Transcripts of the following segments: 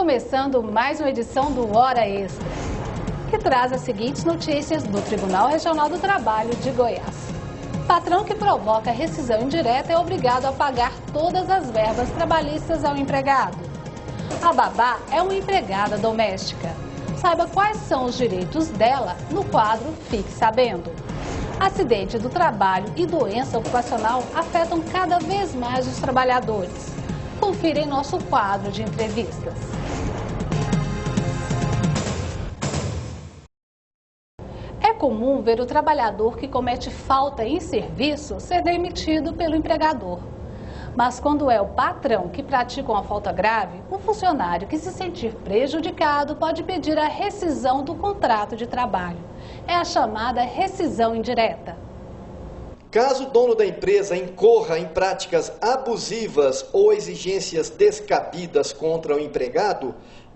começando mais uma edição do Hora Extra, que traz as seguintes notícias do Tribunal Regional do Trabalho de Goiás. Patrão que provoca rescisão indireta é obrigado a pagar todas as verbas trabalhistas ao empregado. A babá é uma empregada doméstica. Saiba quais são os direitos dela no quadro Fique Sabendo. Acidente do trabalho e doença ocupacional afetam cada vez mais os trabalhadores. Confira em nosso quadro de entrevistas. É comum ver o trabalhador que comete falta em serviço ser demitido pelo empregador. Mas quando é o patrão que pratica uma falta grave, o funcionário que se sentir prejudicado pode pedir a rescisão do contrato de trabalho. É a chamada rescisão indireta. Caso o dono da empresa incorra em práticas abusivas ou exigências descabidas contra o empregado,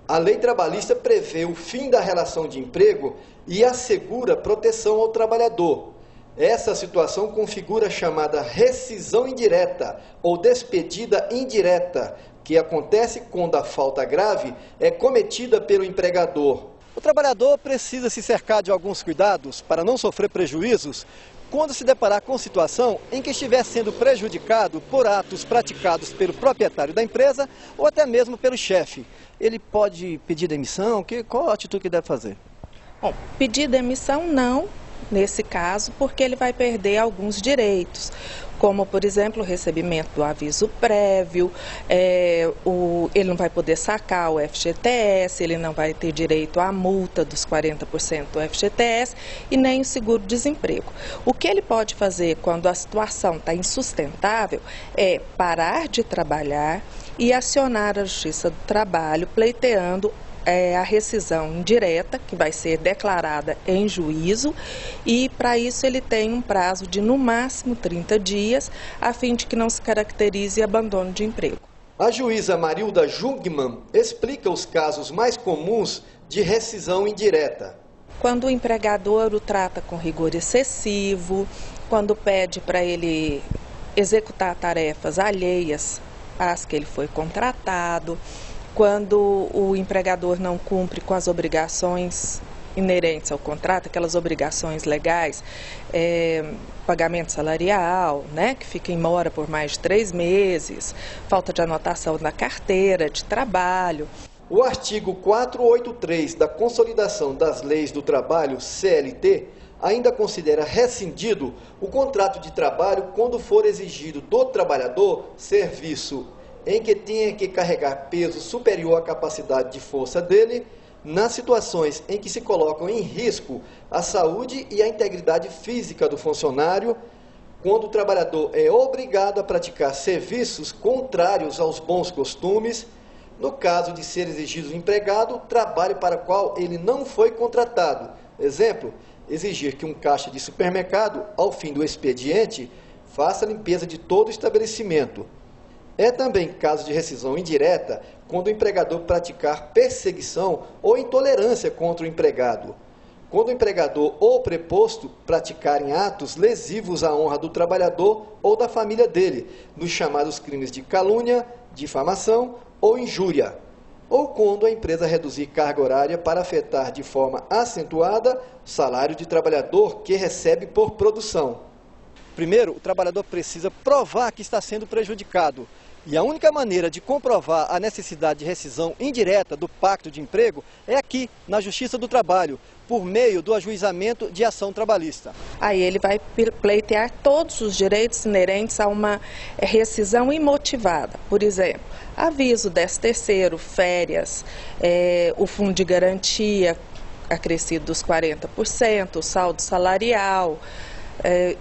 a lei trabalhista prevê o fim da relação de emprego e assegura proteção ao trabalhador. Essa situação configura a chamada rescisão indireta ou despedida indireta, que acontece quando a falta grave é cometida pelo empregador. O trabalhador precisa se cercar de alguns cuidados para não sofrer prejuízos quando se deparar com situação em que estiver sendo prejudicado por atos praticados pelo proprietário da empresa ou até mesmo pelo chefe. Ele pode pedir demissão? Qual a atitude que deve fazer? Bom, pedir demissão não, nesse caso, porque ele vai perder alguns direitos, como, por exemplo, o recebimento do aviso prévio, ele não vai poder sacar o FGTS, ele não vai ter direito à multa dos 40% do FGTS e nem o seguro-desemprego. O que ele pode fazer quando a situação está insustentável é parar de trabalhar e acionar a Justiça do Trabalho pleiteando a rescisão indireta, que vai ser declarada em juízo, e para isso ele tem um prazo de no máximo 30 dias, a fim de que não se caracterize abandono de emprego. A juíza Marilda Jungmann explica os casos mais comuns de rescisão indireta. Quando o empregador o trata com rigor excessivo, quando pede para ele executar tarefas alheias às que ele foi contratado, quando o empregador não cumpre com as obrigações inerentes ao contrato, aquelas obrigações legais, pagamento salarial, que fica em mora por mais de 3 meses, falta de anotação na carteira de trabalho. O artigo 483 da Consolidação das Leis do Trabalho, CLT, ainda considera rescindido o contrato de trabalho quando for exigido do trabalhador serviço em que tenha que carregar peso superior à capacidade de força dele, nas situações em que se colocam em risco a saúde e a integridade física do funcionário, quando o trabalhador é obrigado a praticar serviços contrários aos bons costumes, no caso de ser exigido do empregado trabalho para o qual ele não foi contratado. Exemplo, exigir que um caixa de supermercado, ao fim do expediente, faça a limpeza de todo o estabelecimento. É também caso de rescisão indireta quando o empregador praticar perseguição ou intolerância contra o empregado. Quando o empregador ou o preposto praticarem atos lesivos à honra do trabalhador ou da família dele, nos chamados crimes de calúnia, difamação ou injúria. Ou quando a empresa reduzir carga horária para afetar de forma acentuada o salário de trabalhador que recebe por produção. Primeiro, o trabalhador precisa provar que está sendo prejudicado. E a única maneira de comprovar a necessidade de rescisão indireta do pacto de emprego é aqui, na Justiça do Trabalho, por meio do ajuizamento de ação trabalhista. Aí ele vai pleitear todos os direitos inerentes a uma rescisão imotivada. Por exemplo, aviso 13º, férias, o fundo de garantia acrescido dos 40%, o saldo salarial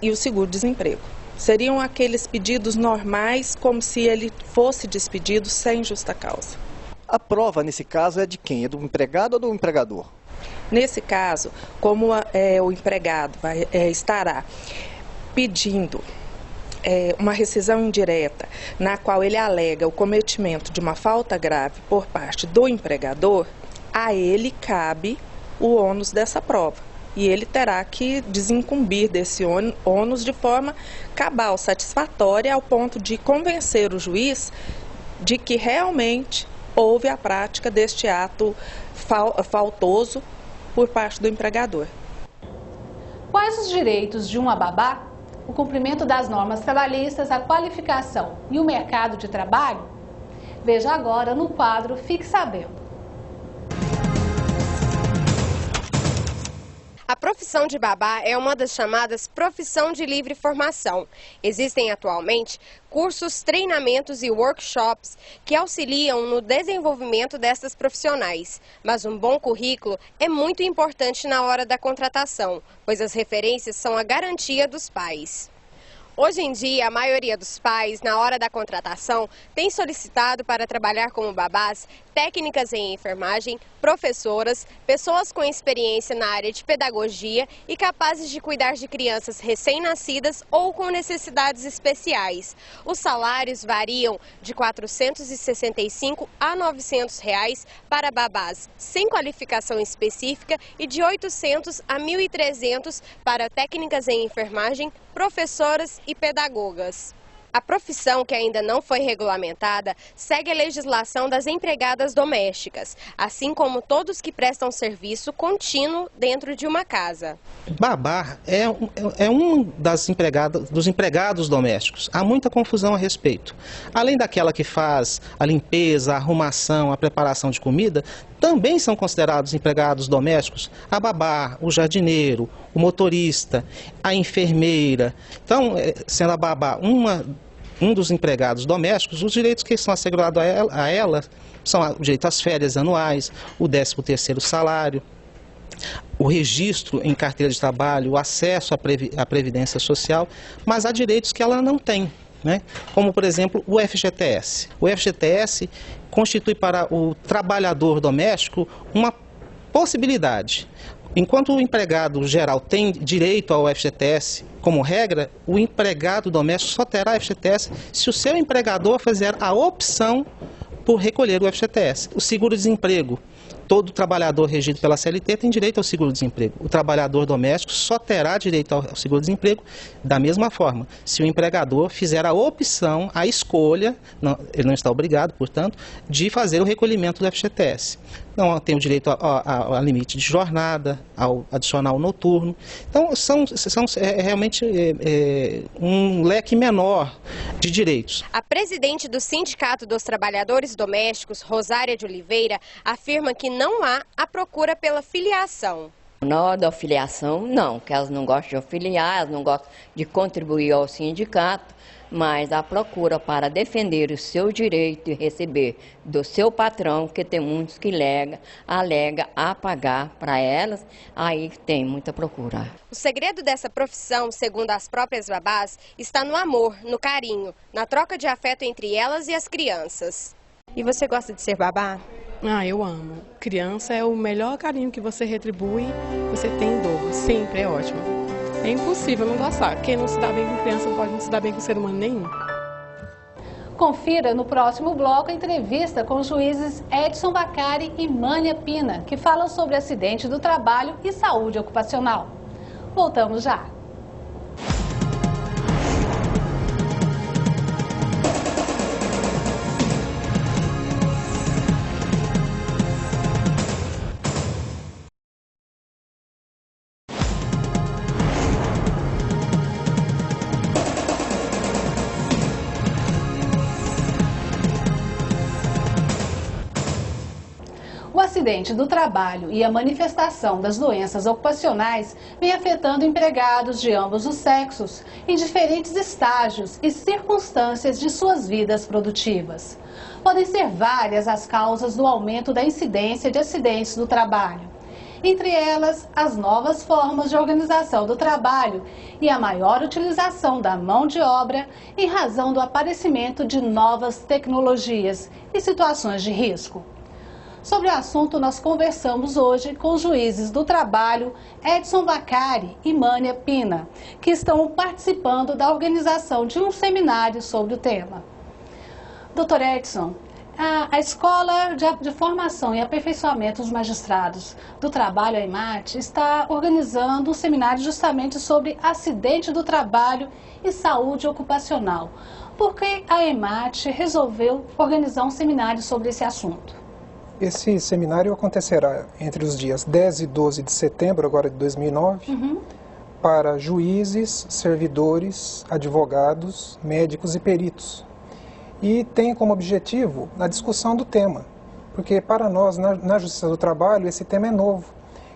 e o seguro-desemprego. Seriam aqueles pedidos normais, como se ele fosse despedido sem justa causa. A prova, nesse caso, é de quem? É do empregado ou do empregador? Nesse caso, como o empregado estará pedindo uma rescisão indireta, na qual ele alega o cometimento de uma falta grave por parte do empregador, a ele cabe o ônus dessa prova. E ele terá que desincumbir desse ônus de forma cabal, satisfatória, ao ponto de convencer o juiz de que realmente houve a prática deste ato faltoso por parte do empregador. Quais os direitos de uma babá? O cumprimento das normas trabalhistas, a qualificação e o mercado de trabalho? Veja agora no quadro Fique Sabendo. A profissão de babá é uma das chamadas profissão de livre formação. Existem atualmente cursos, treinamentos e workshops que auxiliam no desenvolvimento destas profissionais. Mas um bom currículo é muito importante na hora da contratação, pois as referências são a garantia dos pais. Hoje em dia, a maioria dos pais, na hora da contratação, tem solicitado para trabalhar como babás técnicas em enfermagem, professoras, pessoas com experiência na área de pedagogia e capazes de cuidar de crianças recém-nascidas ou com necessidades especiais. Os salários variam de R$ 465 a R$ 900 para babás sem qualificação específica e de R$ 800 a R$ 1.300 para técnicas em enfermagem, professoras e pedagogas. A profissão, que ainda não foi regulamentada, segue a legislação das empregadas domésticas, assim como todos que prestam serviço contínuo dentro de uma casa. Babá é um dos empregados domésticos. Há muita confusão a respeito. Além daquela que faz a limpeza, a arrumação, a preparação de comida, também são considerados empregados domésticos a babá, o jardineiro, o motorista, a enfermeira. Então, sendo a babá um dos empregados domésticos, os direitos que são assegurados a ela são o direito às férias anuais, o 13º salário, o registro em carteira de trabalho, o acesso à previdência social, mas há direitos que ela não tem, né? Como, por exemplo, o FGTS. O FGTS constitui para o trabalhador doméstico uma possibilidade. Enquanto o empregado geral tem direito ao FGTS, como regra, o empregado doméstico só terá FGTS se o seu empregador fizer a opção por recolher o FGTS. O seguro-desemprego. Todo trabalhador regido pela CLT tem direito ao seguro-desemprego. O trabalhador doméstico só terá direito ao seguro-desemprego da mesma forma, se o empregador fizer a opção, a escolha, ele não está obrigado, portanto, de fazer o recolhimento do FGTS. Não tem o direito ao limite de jornada, ao adicional noturno. Então, são realmente um leque menor de direitos. A presidente do Sindicato dos Trabalhadores Domésticos, Rosária de Oliveira, afirma que não há a procura pela filiação. Na hora da filiação, não, que elas não gostam de afiliar, elas não gostam de contribuir ao sindicato, mas a procura para defender o seu direito e receber do seu patrão, que tem muitos que alega a pagar para elas, aí tem muita procura. O segredo dessa profissão, segundo as próprias babás, está no amor, no carinho, na troca de afeto entre elas e as crianças. E você gosta de ser babá? Eu amo. Criança é o melhor carinho que você retribui, você tem em dobro. Sempre é ótimo. É impossível não gostar. Quem não se dá bem com criança não pode não se dar bem com ser humano nenhum. Confira no próximo bloco a entrevista com os juízes Edson Bacari e Mânia Pina, que falam sobre acidente do trabalho e saúde ocupacional. Voltamos já. O acidente do trabalho e a manifestação das doenças ocupacionais vem afetando empregados de ambos os sexos em diferentes estágios e circunstâncias de suas vidas produtivas. Podem ser várias as causas do aumento da incidência de acidentes do trabalho. Entre elas, as novas formas de organização do trabalho e a maior utilização da mão de obra em razão do aparecimento de novas tecnologias e situações de risco. Sobre o assunto, nós conversamos hoje com os juízes do trabalho Edson Bacari e Mânia Pina, que estão participando da organização de um seminário sobre o tema. Doutor Edson, a Escola de Formação e Aperfeiçoamento dos Magistrados do Trabalho, a EMAT, está organizando um seminário justamente sobre acidente do trabalho e saúde ocupacional. por que a EMAT resolveu organizar um seminário sobre esse assunto? Esse seminário acontecerá entre os dias 10 e 12 de setembro, agora de 2009, para juízes, servidores, advogados, médicos e peritos. E tem como objetivo a discussão do tema, porque para nós, na Justiça do Trabalho, esse tema é novo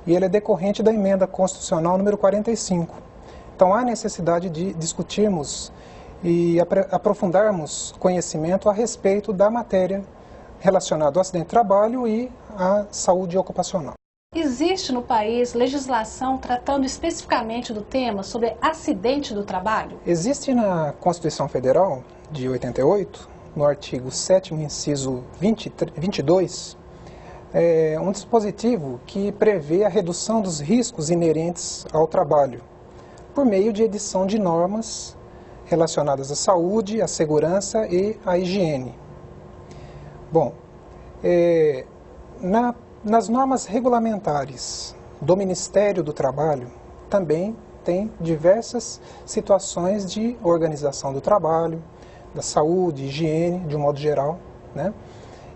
e ele é decorrente da emenda constitucional número 45. Então há necessidade de discutirmos e aprofundarmos conhecimento a respeito da matéria relacionada ao acidente de trabalho e à saúde ocupacional. Existe no país legislação tratando especificamente do tema sobre acidente do trabalho? Existe na Constituição Federal de 88, no artigo 7º, inciso 22, um dispositivo que prevê a redução dos riscos inerentes ao trabalho, por meio de edição de normas relacionadas à saúde, à segurança e à higiene. Bom, nas normas regulamentares do Ministério do Trabalho também tem diversas situações de organização do trabalho, da saúde, higiene, de um modo geral, né?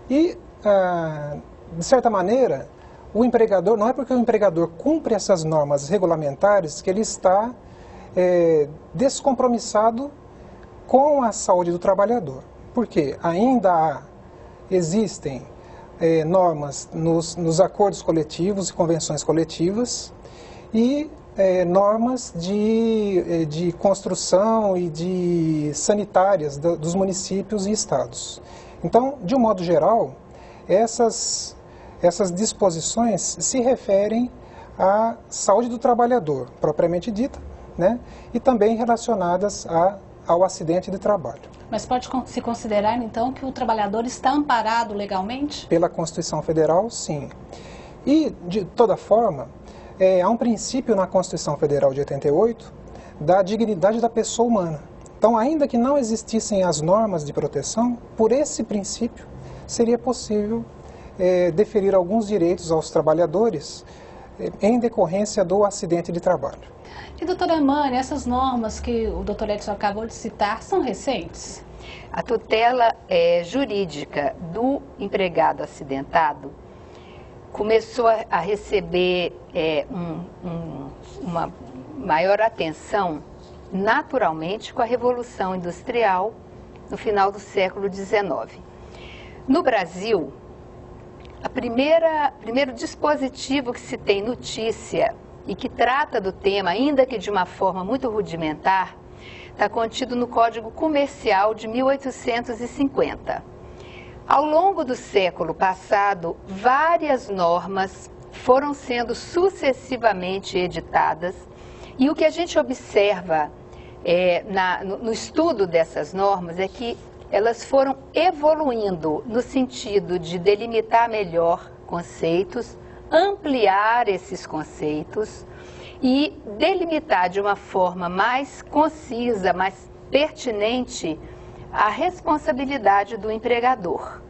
E, de certa maneira, o empregador, não é porque o empregador cumpre essas normas regulamentares que ele está descompromissado com a saúde do trabalhador. Porque ainda existem normas nos acordos coletivos e convenções coletivas e normas de construção e de sanitárias dos municípios e estados. Então, de um modo geral, essas disposições se referem à saúde do trabalhador, propriamente dita, né? E também relacionadas ao acidente de trabalho. Mas pode se considerar, então, que o trabalhador está amparado legalmente? Pela Constituição Federal, sim. E, de toda forma, há um princípio na Constituição Federal de 88 da dignidade da pessoa humana. Então, ainda que não existissem as normas de proteção, por esse princípio seria possível deferir alguns direitos aos trabalhadores em decorrência do acidente de trabalho. E, doutora Mane, essas normas que o doutor Edson acabou de citar são recentes? A tutela jurídica do empregado acidentado começou a receber uma maior atenção, naturalmente, com a Revolução Industrial no final do século XIX. No Brasil, o primeiro dispositivo que se tem notícia e que trata do tema, ainda que de uma forma muito rudimentar, está contido no Código Comercial de 1850. Ao longo do século passado, várias normas foram sendo sucessivamente editadas e o que a gente observa no estudo dessas normas é que elas foram evoluindo no sentido de delimitar melhor conceitos, ampliar esses conceitos e delimitar de uma forma mais concisa, mais pertinente, a responsabilidade do empregador.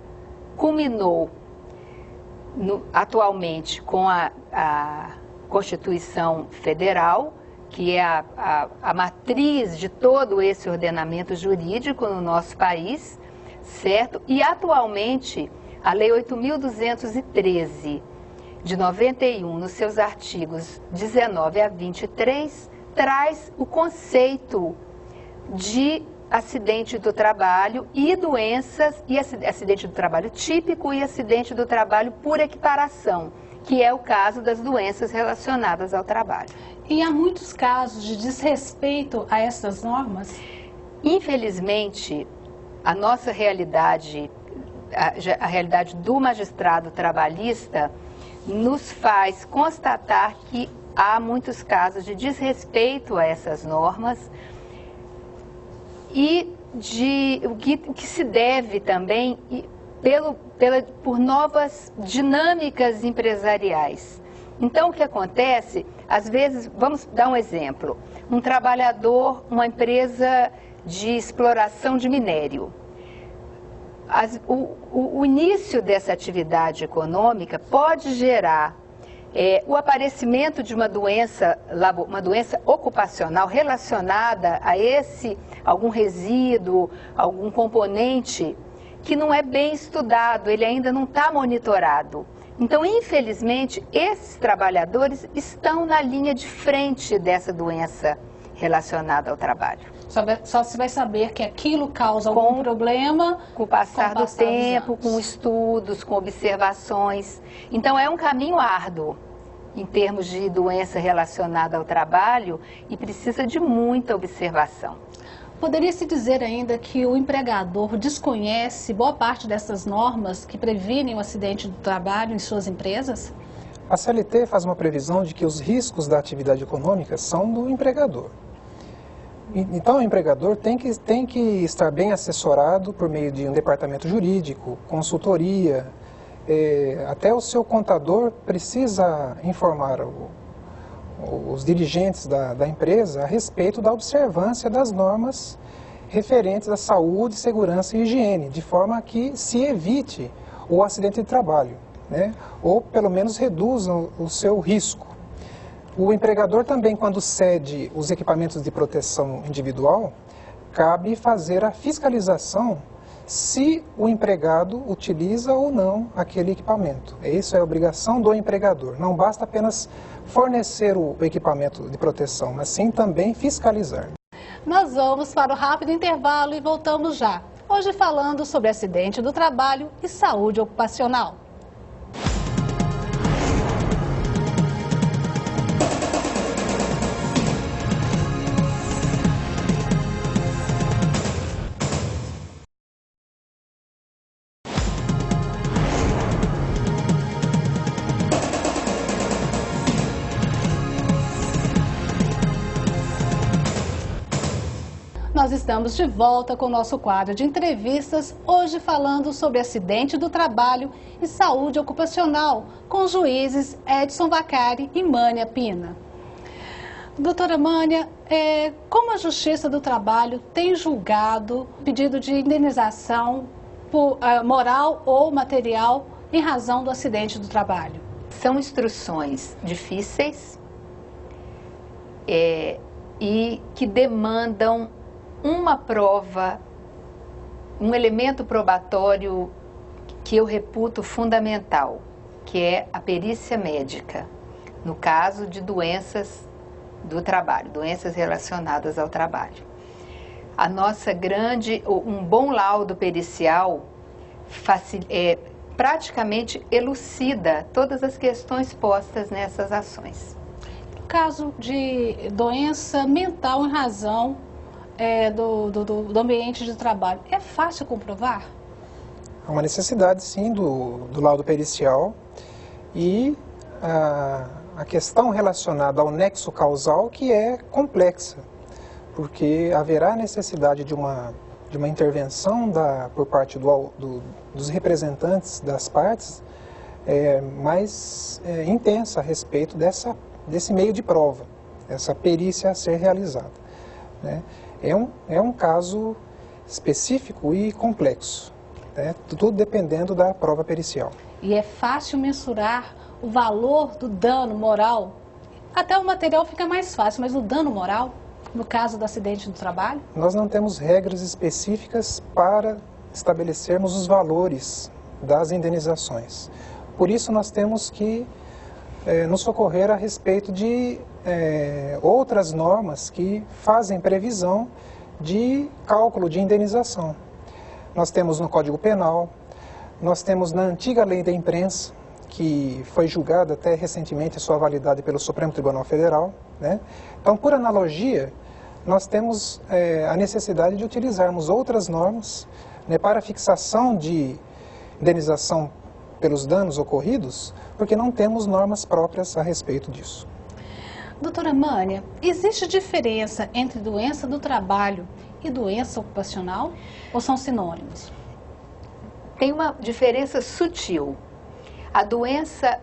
Culminou atualmente com a Constituição Federal, que é a matriz de todo esse ordenamento jurídico no nosso país, certo? E atualmente a Lei 8.213 de 91, nos seus artigos 19 a 23, traz o conceito de acidente do trabalho e doenças, e acidente do trabalho típico e acidente do trabalho por equiparação, que é o caso das doenças relacionadas ao trabalho. E há muitos casos de desrespeito a essas normas? Infelizmente, a nossa realidade, a realidade do magistrado trabalhista, nos faz constatar que há muitos casos de desrespeito a essas normas e o que se deve também por novas dinâmicas empresariais. Então, o que acontece, às vezes, vamos dar um exemplo, um trabalhador, uma empresa de exploração de minério. O início dessa atividade econômica pode gerar O aparecimento de uma doença ocupacional relacionada a algum resíduo, algum componente que não é bem estudado, ele ainda não está monitorado. Então, infelizmente, esses trabalhadores estão na linha de frente dessa doença relacionada ao trabalho. Só se vai saber que aquilo causa algum problema com o passar do tempo, com estudos, com observações. Então, é um caminho árduo em termos de doença relacionada ao trabalho e precisa de muita observação. Poderia-se dizer ainda que o empregador desconhece boa parte dessas normas que previnem o acidente do trabalho em suas empresas? A CLT faz uma previsão de que os riscos da atividade econômica são do empregador. Então, o empregador tem que estar bem assessorado por meio de um departamento jurídico, consultoria. Até o seu contador precisa informar os dirigentes da empresa a respeito da observância das normas referentes à saúde, segurança e higiene, de forma que se evite o acidente de trabalho, né? Ou pelo menos reduza o seu risco. O empregador também, quando cede os equipamentos de proteção individual, cabe fazer a fiscalização se o empregado utiliza ou não aquele equipamento. Isso é obrigação do empregador. Não basta apenas fornecer o equipamento de proteção, mas sim também fiscalizar. Nós vamos para o rápido intervalo e voltamos já. Hoje falando sobre acidente do trabalho e saúde ocupacional. Nós estamos de volta com o nosso quadro de entrevistas, hoje falando sobre acidente do trabalho e saúde ocupacional, com os juízes Edson Vacari e Mânia Pina. Doutora Mânia, como a Justiça do Trabalho tem julgado pedido de indenização moral ou material em razão do acidente do trabalho? São instruções difíceis e que demandam uma prova, um elemento probatório que eu reputo fundamental, que é a perícia médica, no caso de doenças do trabalho, doenças relacionadas ao trabalho. Um bom laudo pericial praticamente elucida todas as questões postas nessas ações. No caso de doença mental em razão do ambiente de trabalho, é fácil comprovar? Há uma necessidade, sim, do laudo pericial e a questão relacionada ao nexo causal, que é complexa, porque haverá necessidade de uma intervenção por parte dos representantes das partes mais intensa a respeito desse meio de prova, essa perícia a ser realizada, né? É um caso específico e complexo, né? Tudo dependendo da prova pericial. E é fácil mensurar o valor do dano moral? Até o material fica mais fácil, mas o dano moral, no caso do acidente do trabalho? Nós não temos regras específicas para estabelecermos os valores das indenizações. Por isso nós temos que nos socorrer a respeito de outras normas que fazem previsão de cálculo de indenização. Nós temos no Código Penal, nós temos na antiga Lei da Imprensa, que foi julgada até recentemente a sua validade pelo Supremo Tribunal Federal, né? Então, por analogia, nós temos a necessidade de utilizarmos outras normas, né, para fixação de indenização pelos danos ocorridos, porque não temos normas próprias a respeito disso. Doutora Mânia, existe diferença entre doença do trabalho e doença ocupacional ou são sinônimos? Tem uma diferença sutil. A doença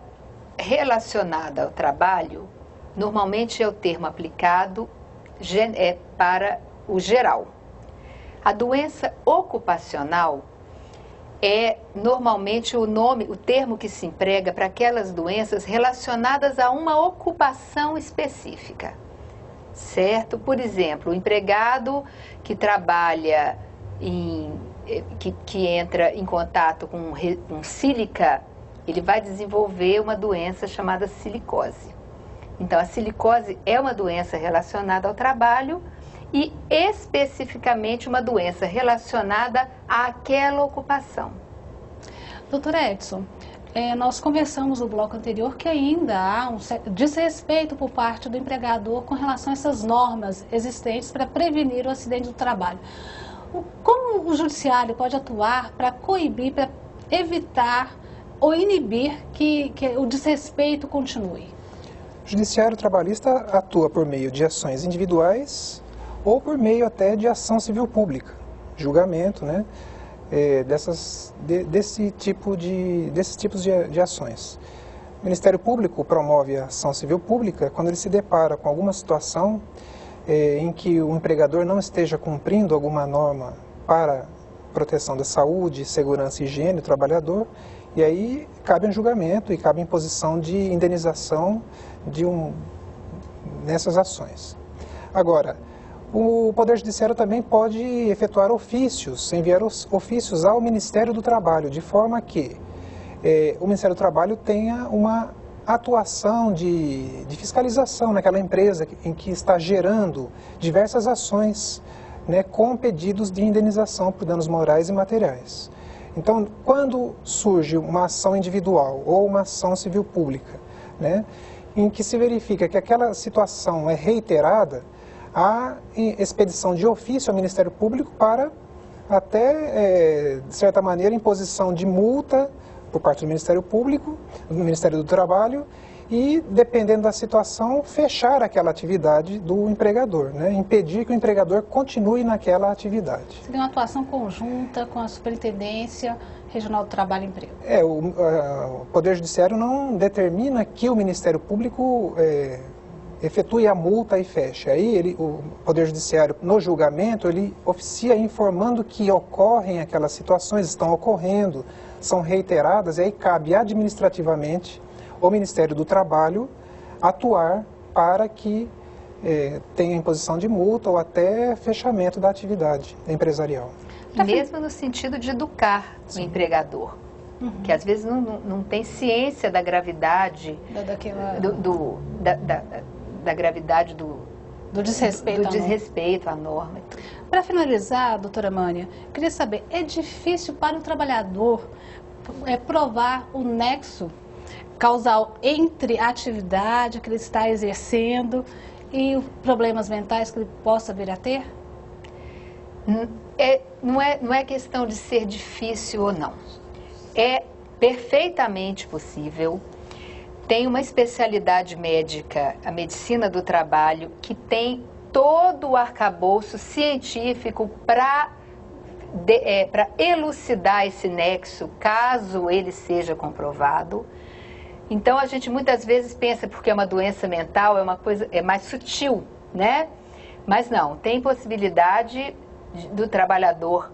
relacionada ao trabalho, normalmente é o termo aplicado para o geral. A doença ocupacional é normalmente o termo que se emprega para aquelas doenças relacionadas a uma ocupação específica, certo? Por exemplo, o empregado que trabalha que entra em contato com sílica, ele vai desenvolver uma doença chamada silicose. Então, a silicose é uma doença relacionada ao trabalho e especificamente uma doença relacionada àquela ocupação. Doutor Edson, nós conversamos no bloco anterior que ainda há um desrespeito por parte do empregador com relação a essas normas existentes para prevenir o acidente do trabalho. Como o judiciário pode atuar para coibir, para evitar ou inibir que o desrespeito continue? O judiciário trabalhista atua por meio de ações individuais ou por meio até de ação civil pública, julgamento, né, desses tipos de ações. O Ministério Público promove a ação civil pública quando ele se depara com alguma situação em que o empregador não esteja cumprindo alguma norma para proteção da saúde, segurança e higiene do trabalhador, e aí cabe um julgamento e cabe a imposição de indenização nessas ações. Agora, o Poder Judiciário também pode efetuar ofícios, enviar ofícios ao Ministério do Trabalho, de forma que o Ministério do Trabalho tenha uma atuação de fiscalização naquela empresa em que está gerando diversas ações, né, com pedidos de indenização por danos morais e materiais. Então, quando surge uma ação individual ou uma ação civil pública, né, em que se verifica que aquela situação é reiterada, há expedição de ofício ao Ministério Público para até, de certa maneira, imposição de multa por parte do Ministério Público, do Ministério do Trabalho, e, dependendo da situação, fechar aquela atividade do empregador, né? Impedir que o empregador continue naquela atividade. Seria uma atuação conjunta com a Superintendência Regional do Trabalho e Emprego? O Poder Judiciário não determina que o Ministério Público efetue a multa e feche. Aí o Poder Judiciário, no julgamento, ele oficia informando que ocorrem aquelas situações, estão ocorrendo, são reiteradas, e aí cabe administrativamente o Ministério do Trabalho atuar para que tenha imposição de multa ou até fechamento da atividade empresarial. Mesmo no sentido de educar o empregador, que às vezes não tem ciência da gravidade da gravidade do desrespeito à norma. Para finalizar, doutora Mânia, eu queria saber, é difícil para o trabalhador provar o nexo causal entre a atividade que ele está exercendo e problemas mentais que ele possa vir a ter? Não é questão de ser difícil ou não. É perfeitamente possível. Tem uma especialidade médica, a medicina do trabalho, que tem todo o arcabouço científico para elucidar esse nexo, caso ele seja comprovado. Então, a gente muitas vezes pensa, porque é uma doença mental, é mais sutil, né? Mas não, tem possibilidade do trabalhador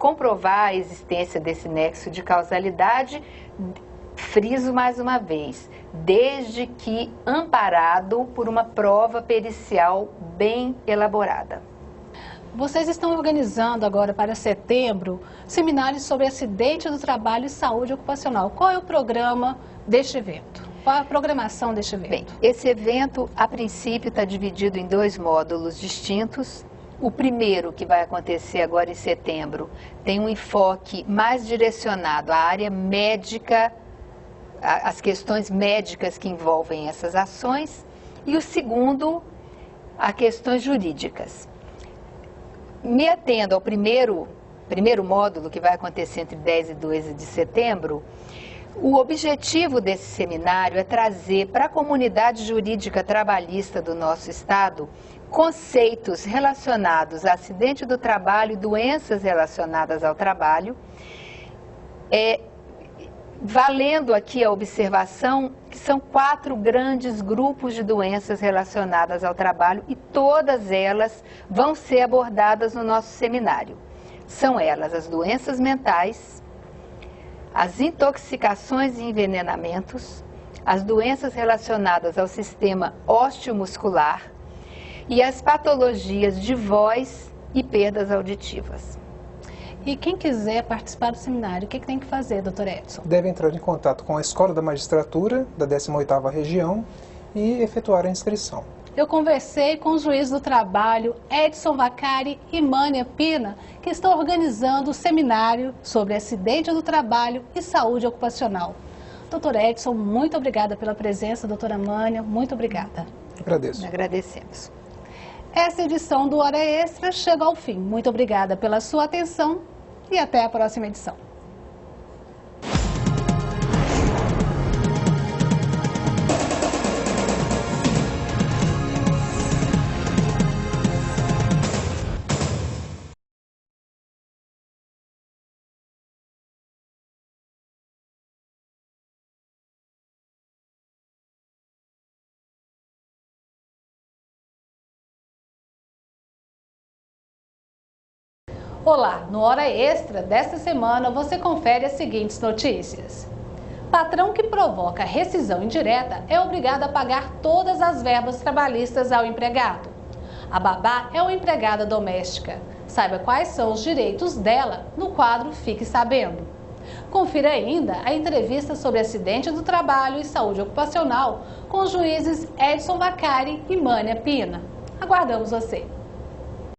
comprovar a existência desse nexo de causalidade. Friso mais uma vez, desde que amparado por uma prova pericial bem elaborada. Vocês estão organizando agora para setembro seminários sobre acidente do trabalho e saúde ocupacional. Qual é o programa deste evento? Qual é a programação deste evento? Bem, esse evento, a princípio, está dividido em 2 módulos distintos. O primeiro, que vai acontecer agora em setembro, tem um enfoque mais direcionado à área médica, as questões médicas que envolvem essas ações, e o segundo, a questões jurídicas. Me atendo ao primeiro módulo, que vai acontecer entre 10 e 12 de setembro, o objetivo desse seminário é trazer para a comunidade jurídica trabalhista do nosso estado conceitos relacionados a acidente do trabalho e doenças relacionadas ao trabalho, valendo aqui a observação que são 4 grandes grupos de doenças relacionadas ao trabalho e todas elas vão ser abordadas no nosso seminário. São elas as doenças mentais, as intoxicações e envenenamentos, as doenças relacionadas ao sistema osteomuscular e as patologias de voz e perdas auditivas. E quem quiser participar do seminário, o que tem que fazer, doutor Edson? Deve entrar em contato com a Escola da Magistratura da 18ª Região e efetuar a inscrição. Eu conversei com o juiz do trabalho, Edson Vacari e Mânia Pina, que estão organizando o seminário sobre acidente do trabalho e saúde ocupacional. Doutor Edson, muito obrigada pela presença. Doutora Mânia, muito obrigada. Agradeço. Agradecemos. Essa edição do Hora Extra chega ao fim. Muito obrigada pela sua atenção e até a próxima edição. Olá, no Hora Extra desta semana você confere as seguintes notícias. Patrão que provoca rescisão indireta é obrigado a pagar todas as verbas trabalhistas ao empregado. A babá é uma empregada doméstica. Saiba quais são os direitos dela no quadro Fique Sabendo. Confira ainda a entrevista sobre acidente do trabalho e saúde ocupacional com os juízes Edson Vacari e Mânia Pina. Aguardamos você!